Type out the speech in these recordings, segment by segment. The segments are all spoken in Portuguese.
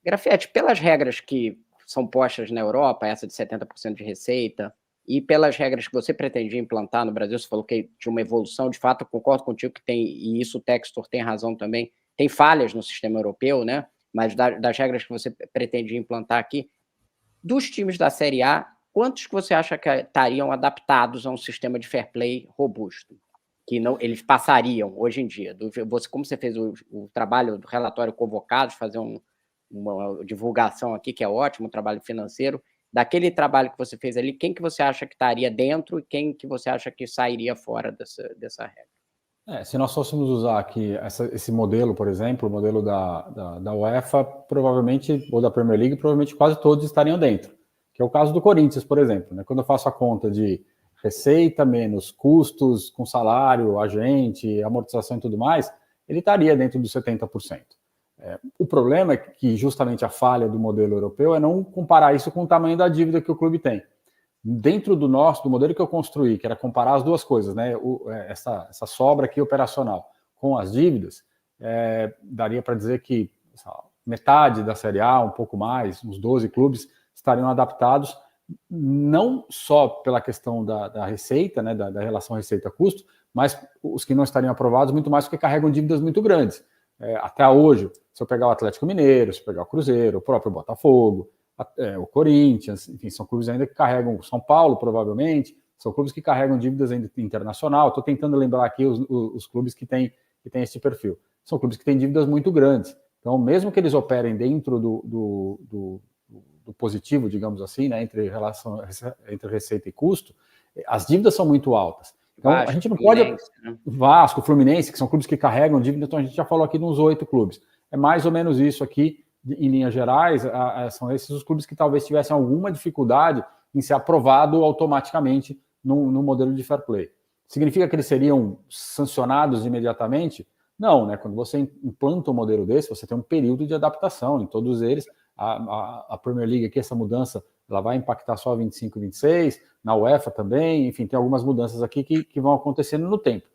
Grafietti, pelas regras que são postas na Europa, essa de 70% de receita, e pelas regras que você pretendia implantar no Brasil, você falou que tinha uma evolução, de fato, eu concordo contigo que tem, e isso o Textor tem razão também, tem falhas no sistema europeu, né? Mas das regras que você pretendia implantar aqui, dos times da Série A, quantos que você acha que estariam adaptados a um sistema de fair play robusto? Que não, eles passariam hoje em dia? Como você fez o trabalho do relatório convocados, fazer uma divulgação aqui, que é ótimo, um trabalho financeiro, daquele trabalho que você fez ali, quem que você acha que estaria dentro e quem que você acha que sairia fora dessa regra? Se nós fôssemos usar aqui esse modelo, por exemplo, o modelo da UEFA, provavelmente, ou da Premier League, provavelmente quase todos estariam dentro, que é o caso do Corinthians, por exemplo, né? Quando eu faço a conta de receita menos custos com salário, agente, amortização e tudo mais, ele estaria dentro dos 70%. O problema é que justamente a falha do modelo europeu é não comparar isso com o tamanho da dívida que o clube tem. Dentro do modelo que eu construí, que era comparar as duas coisas, né? Essa sobra aqui operacional com as dívidas, daria para dizer que metade da Série A, um pouco mais, uns 12 clubes, estariam adaptados, não só pela questão da receita, né? Da relação receita-custo, mas os que não estariam aprovados muito mais porque carregam dívidas muito grandes. Até hoje, se eu pegar o Atlético Mineiro, se eu pegar o Cruzeiro, o próprio Botafogo, o Corinthians, enfim, são clubes ainda que carregam, São Paulo provavelmente, são clubes que carregam dívidas ainda internacional. Estou tentando lembrar aqui os clubes que têm esse perfil. São clubes que têm dívidas muito grandes. Então, mesmo que eles operem dentro do positivo, digamos assim, né, entre receita e custo, as dívidas são muito altas. Então, Vasco, a gente não pode... Né? Vasco, Fluminense, que são clubes que carregam dívida, então a gente já falou aqui nos 8 clubes. É mais ou menos isso aqui, em linhas gerais, são esses os clubes que talvez tivessem alguma dificuldade em ser aprovado automaticamente no modelo de fair play. Significa que eles seriam sancionados imediatamente? Não, né? Quando você implanta um modelo desse, você tem um período de adaptação em todos eles. A Premier League aqui, essa mudança, ela vai impactar só 25 e 26, na UEFA também, enfim, tem algumas mudanças aqui que vão acontecendo no tempo.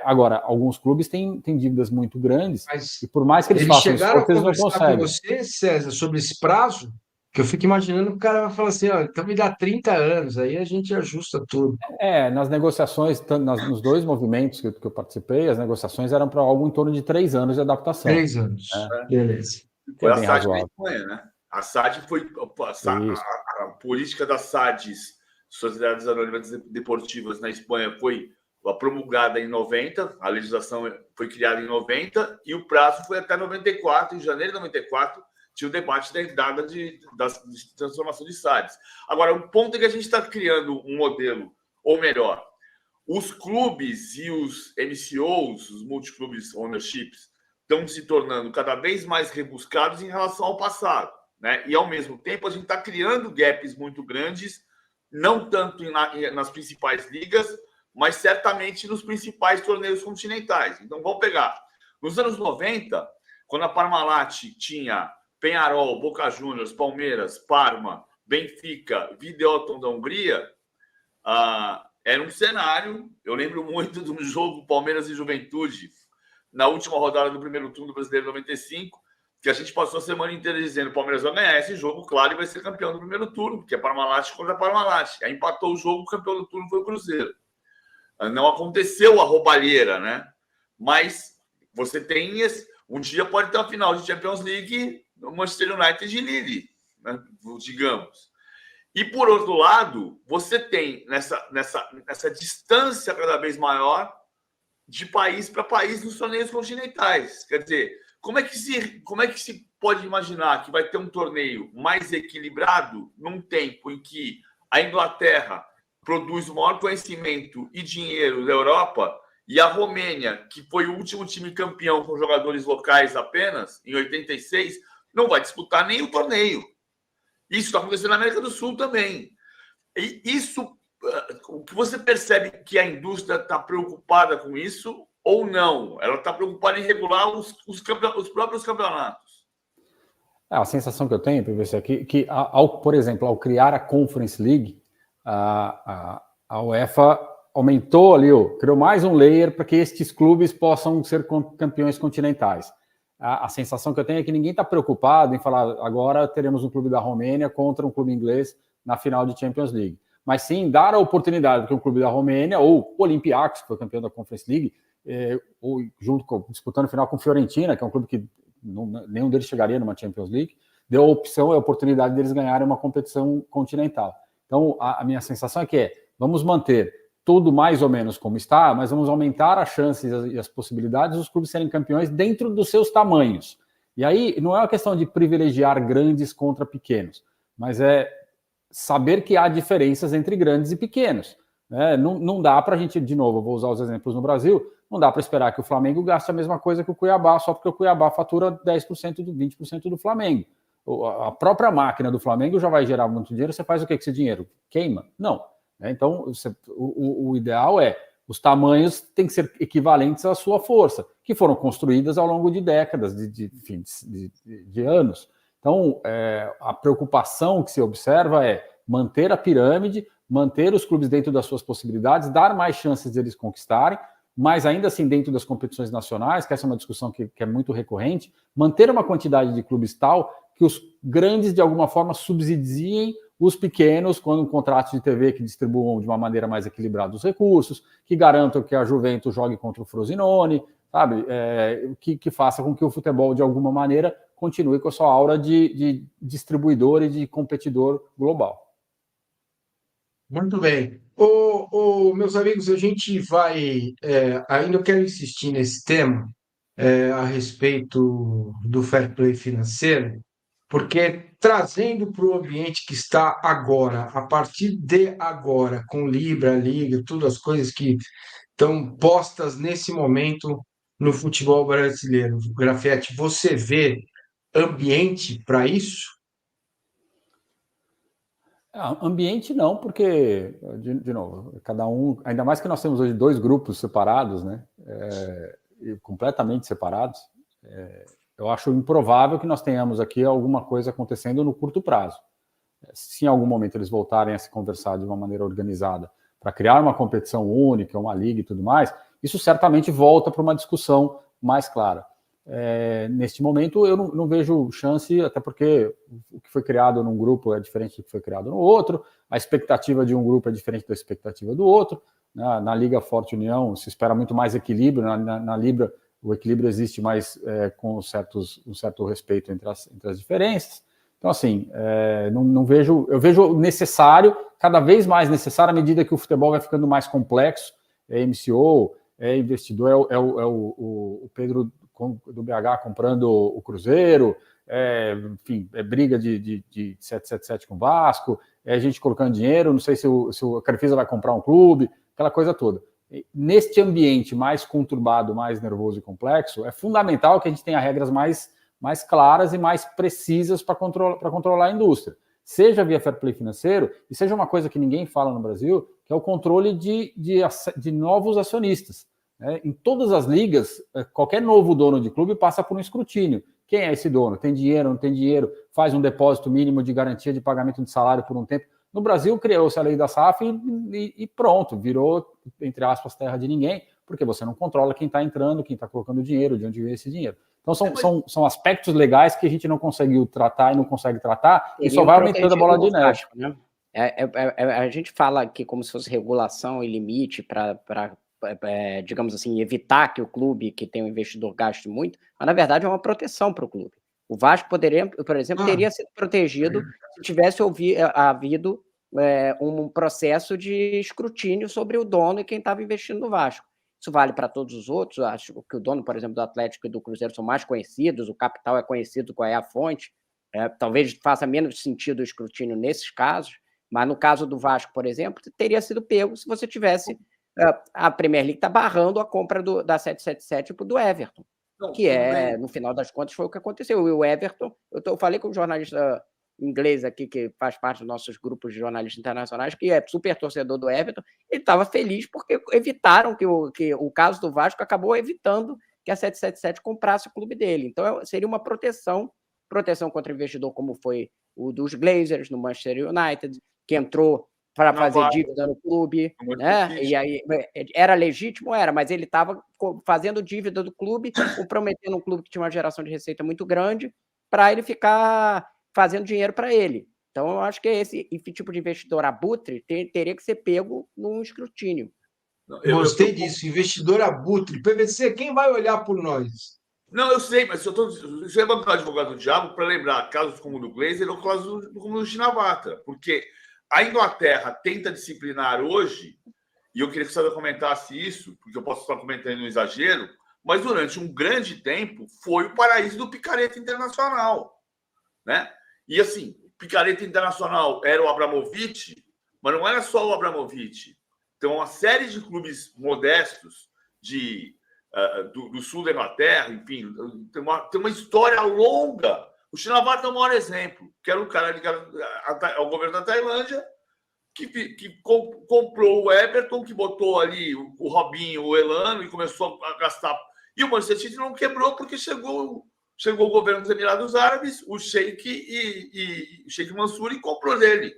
Agora, alguns clubes têm dívidas muito grandes, mas e por mais que eles façam esforço, eles não conseguem. Chegaram a conversar com você, César, sobre esse prazo? Que eu fico imaginando que o cara vai falar assim, ó, então me dá 30 anos, aí a gente ajusta tudo. Nas negociações, nos 2 movimentos que eu participei, as negociações eram para algo em torno de 3 anos de adaptação. 3 anos, beleza. Foi a SAD na Espanha, né? A SAD foi... A política das SADs, Sociedades Anônimas Deportivas na Espanha, foi promulgada em 90, a legislação foi criada em 90, e o prazo foi até 94, em janeiro de 94, tinha o debate da entrada de transformação de SADs. Agora, o ponto é que a gente está criando um modelo, ou melhor, os clubes e os MCOs, os multiclubes ownerships, estão se tornando cada vez mais rebuscados em relação ao passado, né? E, ao mesmo tempo, a gente está criando gaps muito grandes, não tanto nas principais ligas, mas certamente nos principais torneios continentais. Então, vamos pegar. Nos anos 90, quando a Parmalat tinha Peñarol, Boca Juniors, Palmeiras, Parma, Benfica, Videoton da Hungria, era um cenário... Eu lembro muito de um jogo Palmeiras e Juventude, na última rodada do primeiro turno do Brasileiro 95, que a gente passou a semana inteira dizendo que o Palmeiras vai ganhar esse jogo, claro, e vai ser campeão do primeiro turno, porque é Parmalat contra a Parmalat. Aí empatou o jogo, o campeão do turno foi o Cruzeiro. Não aconteceu a roubalheira, né? Mas você tem... Um dia pode ter uma final de Champions League no Manchester United e Lille, né? Digamos. E, por outro lado, você tem nessa distância cada vez maior de país para país nos torneios continentais. Quer dizer, como é que se pode imaginar que vai ter um torneio mais equilibrado num tempo em que a Inglaterra produz o maior conhecimento e dinheiro da Europa, e a Romênia, que foi o último time campeão com jogadores locais apenas, em 86, não vai disputar nem o torneio. Isso está acontecendo na América do Sul também. E isso, o que você percebe que a indústria está preocupada com isso ou não? Ela está preocupada em regular os próprios campeonatos. A sensação que eu tenho, PVC, aqui, que por exemplo, ao criar a Conference League, a UEFA aumentou ali, criou mais um layer para que estes clubes possam ser campeões continentais. a sensação que eu tenho é que ninguém está preocupado em falar agora teremos um clube da Romênia contra um clube inglês na final de Champions League. Mas sim dar a oportunidade para um clube da Romênia, ou o Olympiacos, que foi campeão da Conference League, ou disputando final com Fiorentina, que é um clube que nenhum deles chegaria numa Champions League, deu a opção e a oportunidade deles ganharem uma competição continental. Então, a minha sensação é que vamos manter tudo mais ou menos como está, mas vamos aumentar as chances e as possibilidades dos clubes serem campeões dentro dos seus tamanhos. E aí, não é uma questão de privilegiar grandes contra pequenos, mas é saber que há diferenças entre grandes e pequenos. Não dá para a gente, de novo, eu vou usar os exemplos no Brasil, não dá para esperar que o Flamengo gaste a mesma coisa que o Cuiabá, só porque o Cuiabá fatura 10%, 20% do Flamengo. A própria máquina do Flamengo já vai gerar muito dinheiro, você faz o que com esse dinheiro? Queima? Não. Então, o ideal os tamanhos têm que ser equivalentes à sua força, que foram construídas ao longo de décadas, de anos. Então, a preocupação que se observa é manter a pirâmide, manter os clubes dentro das suas possibilidades, dar mais chances de eles conquistarem, mas ainda assim dentro das competições nacionais, que essa é uma discussão que é muito recorrente, manter uma quantidade de clubes tal que os grandes, de alguma forma, subsidiem os pequenos com um contrato de TV que distribuam de uma maneira mais equilibrada os recursos, que garantam que a Juventus jogue contra o Frosinone, sabe? Que faça com que o futebol, de alguma maneira, continue com a sua aura de distribuidor e de competidor global. Muito bem. Meus amigos, a gente vai. Ainda quero insistir nesse tema a respeito do fair play financeiro, porque trazendo para o ambiente que está agora, a partir de agora, com Libra, Liga, todas as coisas que estão postas nesse momento no futebol brasileiro. Grafietti, você vê ambiente para isso? Ambiente não, porque, de novo, cada um, ainda mais que nós temos hoje 2 grupos separados, né? Completamente separados, eu acho improvável que nós tenhamos aqui alguma coisa acontecendo no curto prazo. Se em algum momento eles voltarem a se conversar de uma maneira organizada para criar uma competição única, uma liga e tudo mais, isso certamente volta para uma discussão mais clara. Neste momento eu não vejo chance, até porque o que foi criado num grupo é diferente do que foi criado no outro, a expectativa de um grupo é diferente da expectativa do outro. Na Liga Forte União se espera muito mais equilíbrio, na Libra o equilíbrio existe mais com um certo respeito entre as diferenças. Então, assim, não vejo, eu vejo necessário, cada vez mais necessário, à medida que o futebol vai ficando mais complexo, MCO, investidor, o Pedro do BH comprando o Cruzeiro, enfim, briga de 777 com o Vasco, a gente colocando dinheiro, não sei se a Crefisa vai comprar um clube, aquela coisa toda. Neste ambiente mais conturbado, mais nervoso e complexo, é fundamental que a gente tenha regras mais claras e mais precisas para controlar a indústria. Seja via fair play financeiro, e seja uma coisa que ninguém fala no Brasil, que é o controle de novos acionistas. Em todas as ligas, qualquer novo dono de clube passa por um escrutínio. Quem é esse dono? Tem dinheiro, não tem dinheiro? Faz um depósito mínimo de garantia de pagamento de salário por um tempo. No Brasil, criou-se a lei da SAF e pronto, virou, entre aspas, terra de ninguém, porque você não controla quem está entrando, quem está colocando dinheiro, de onde vem esse dinheiro. Então, são aspectos legais que a gente não conseguiu tratar e não consegue tratar, e só vai aumentando a bola de neve. Né? A gente fala aqui como se fosse regulação e limite para digamos assim, evitar que o clube que tem um investidor gaste muito, mas na verdade é uma proteção para o clube. O Vasco poderia, por exemplo, teria sido protegido se tivesse havido um processo de escrutínio sobre o dono e quem estava investindo no Vasco. Isso vale para todos os outros. Acho que o dono, por exemplo, do Atlético e do Cruzeiro são mais conhecidos, o capital é conhecido, qual é a fonte. Talvez faça menos sentido o escrutínio nesses casos, mas no caso do Vasco, por exemplo, teria sido pego se você tivesse... A Premier League está barrando a compra da 777 do Everton, que no final das contas, foi o que aconteceu. E o Everton, eu falei com um jornalista inglês aqui, que faz parte dos nossos grupos de jornalistas internacionais, que é super torcedor do Everton, ele estava feliz porque evitaram que o caso do Vasco acabou evitando que a 777 comprasse o clube dele. Então, seria uma proteção contra o investidor, como foi o dos Glazers no Manchester United, que entrou para fazer dívida no clube, né? E aí era legítimo, era, mas ele estava fazendo dívida do clube, comprometendo um clube que tinha uma geração de receita muito grande, para ele ficar fazendo dinheiro para ele. Então, eu acho que esse tipo de investidor abutre teria que ser pego num escrutínio. Gostei disso, investidor abutre. PVC, quem vai olhar por nós? Não, eu sei, mas você é banco advogado do diabo para lembrar casos como o do Glazer ou casos como o do Shinawatra, porque a Inglaterra tenta disciplinar hoje, e eu queria que você comentasse isso, porque eu posso estar comentando um exagero, mas durante um grande tempo foi o paraíso do picareta internacional, né? E assim, o picareta internacional era o Abramovich, mas não era só o Abramovich. Então, uma série de clubes modestos do sul da Inglaterra, enfim, tem uma história longa. O Shinawatra é o maior exemplo, que era o cara ligado ao governo da Tailândia, que comprou o Everton, que botou ali o Robinho, o Elano, e começou a gastar. E o Manchester City não quebrou porque chegou o governo dos Emirados Árabes, o Sheikh Mansour, e comprou dele.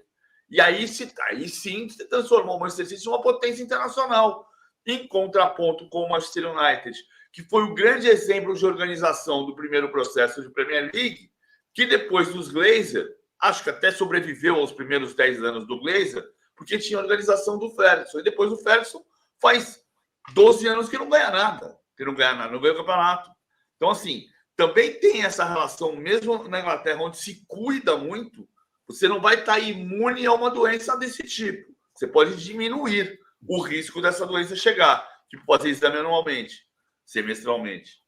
E aí sim se transformou o Manchester City em uma potência internacional, em contraponto com o Manchester United, que foi o grande exemplo de organização do primeiro processo de Premier League, que depois dos Glazer, acho que até sobreviveu aos primeiros 10 anos do Glazer, porque tinha a organização do Ferguson. E depois do Ferguson faz 12 anos que não ganha nada, não ganha o campeonato. Então, assim, também tem essa relação, mesmo na Inglaterra, onde se cuida muito, você não vai estar imune a uma doença desse tipo. Você pode diminuir o risco dessa doença chegar, tipo fazer exame anualmente, semestralmente.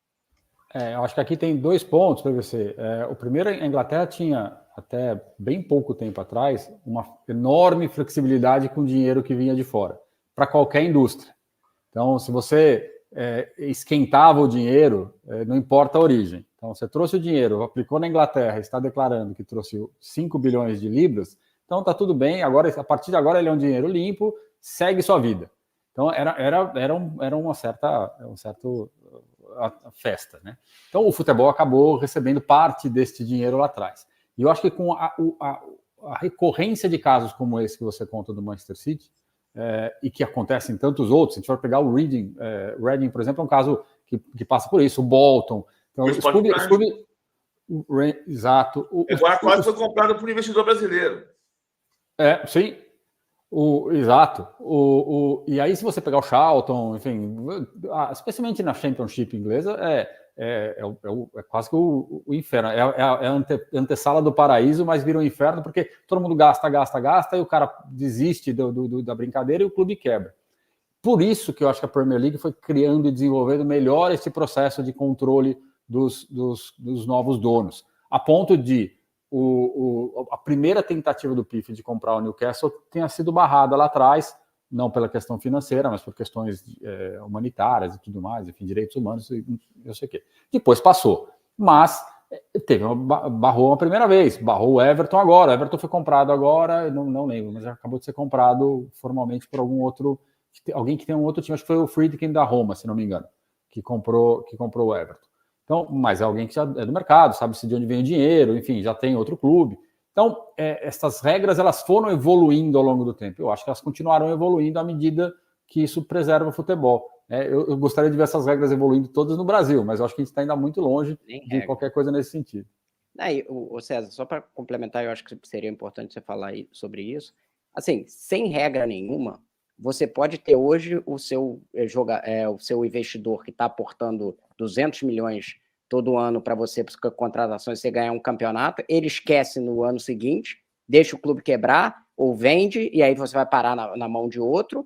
Eu acho que aqui tem 2 pontos para você. O primeiro, a Inglaterra tinha, até bem pouco tempo atrás, uma enorme flexibilidade com o dinheiro que vinha de fora, para qualquer indústria. Então, se você esquentava o dinheiro, não importa a origem. Então, você trouxe o dinheiro, aplicou na Inglaterra, está declarando que trouxe 5 bilhões de libras, então está tudo bem, agora, a partir de agora ele é um dinheiro limpo, segue sua vida. Então, era uma certa festa, né? Então, o futebol acabou recebendo parte deste dinheiro lá atrás. E eu acho que com a recorrência de casos como esse que você conta do Manchester City, e que acontece em tantos outros, se a gente for pegar o Reading, por exemplo, é um caso que passa por isso, o Bolton. Então, exato. Agora quase foi comprado por um investidor brasileiro. Sim. Exato. E aí, se você pegar o Charlton, enfim, especialmente na Championship inglesa, é quase que o inferno. É a antessala do paraíso, mas vira um inferno, porque todo mundo gasta, e o cara desiste da brincadeira e o clube quebra. Por isso que eu acho que a Premier League foi criando e desenvolvendo melhor esse processo de controle dos novos donos, a ponto de a primeira tentativa do PIF de comprar o Newcastle tenha sido barrada lá atrás, não pela questão financeira, mas por questões humanitárias e tudo mais, enfim, direitos humanos, eu sei o quê. Depois passou, mas barrou uma primeira vez, barrou o Everton agora. O Everton foi comprado agora, não lembro, mas acabou de ser comprado formalmente por alguém que tem um outro time, acho que foi o Friedkin da Roma, se não me engano, que comprou o Everton. Então, mas é alguém que já é do mercado, sabe-se de onde vem o dinheiro, enfim, já tem outro clube. Então, essas regras, elas foram evoluindo ao longo do tempo. Eu acho que elas continuarão evoluindo à medida que isso preserva o futebol. Eu gostaria de ver essas regras evoluindo todas no Brasil, mas eu acho que a gente está ainda muito longe de qualquer coisa nesse sentido. Aí, César, só para complementar, eu acho que seria importante você falar sobre isso. Assim, sem regra nenhuma, você pode ter hoje o seu investidor que está aportando 200 milhões todo ano para você, para contratações, você ganhar um campeonato, ele esquece no ano seguinte, deixa o clube quebrar, ou vende, e aí você vai parar na mão de outro,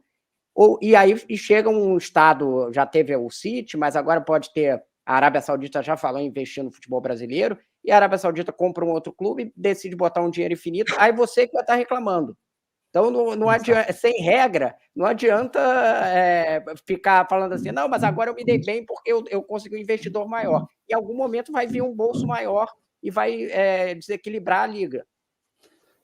e aí chega um estado, já teve o City, mas agora pode ter, a Arábia Saudita já falou em investir no futebol brasileiro, e a Arábia Saudita compra um outro clube, decide botar um dinheiro infinito, aí você que vai estar reclamando. Então, não adianta, sem regra, não adianta ficar falando assim, não, mas agora eu me dei bem porque eu consegui um investidor maior. Em algum momento vai vir um bolso maior e vai desequilibrar a liga.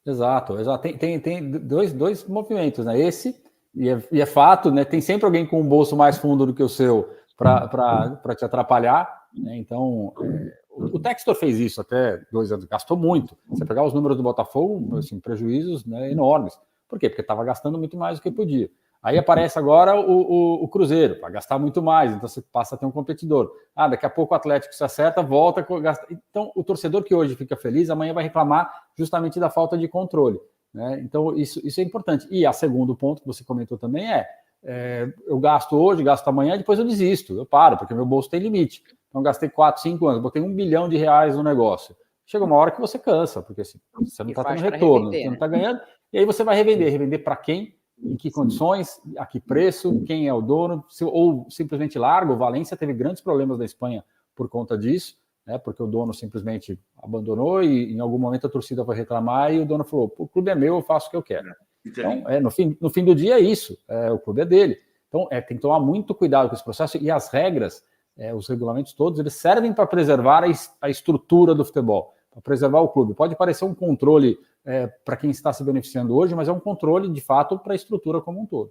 Exato. Tem dois movimentos, né? Esse, e é fato, né? Tem sempre alguém com um bolso mais fundo do que o seu para te atrapalhar, né? Então, o Textor fez isso até 2 anos, gastou muito. Você pegar os números do Botafogo, assim, prejuízos, né, enormes. Por quê? Porque estava gastando muito mais do que podia. Aí aparece agora o Cruzeiro, para gastar muito mais, então você passa a ter um competidor. Daqui a pouco o Atlético se acerta, volta a gastar. Então, o torcedor que hoje fica feliz, amanhã vai reclamar justamente da falta de controle, né? Então, isso é importante. E a segundo ponto que você comentou também eu gasto hoje, gasto amanhã, depois eu desisto, eu paro, porque meu bolso tem limite. Então, gastei 4, 5 anos, botei R$1 bilhão no negócio. Chega uma hora que você cansa, porque assim, você não está tendo retorno, revender, você não está ganhando, e aí você vai revender para quem? Em que condições, a que preço, quem é o dono, ou simplesmente larga. O Valência teve grandes problemas na Espanha por conta disso, né, porque o dono simplesmente abandonou e em algum momento a torcida foi reclamar e o dono falou, o clube é meu, eu faço o que eu quero. Então, no fim do dia é isso, o clube é dele. Então, tem que tomar muito cuidado com esse processo e as regras, os regulamentos todos, eles servem para preservar a estrutura do futebol, para preservar o clube. Pode parecer um controle para quem está se beneficiando hoje, mas é um controle, de fato, para a estrutura como um todo.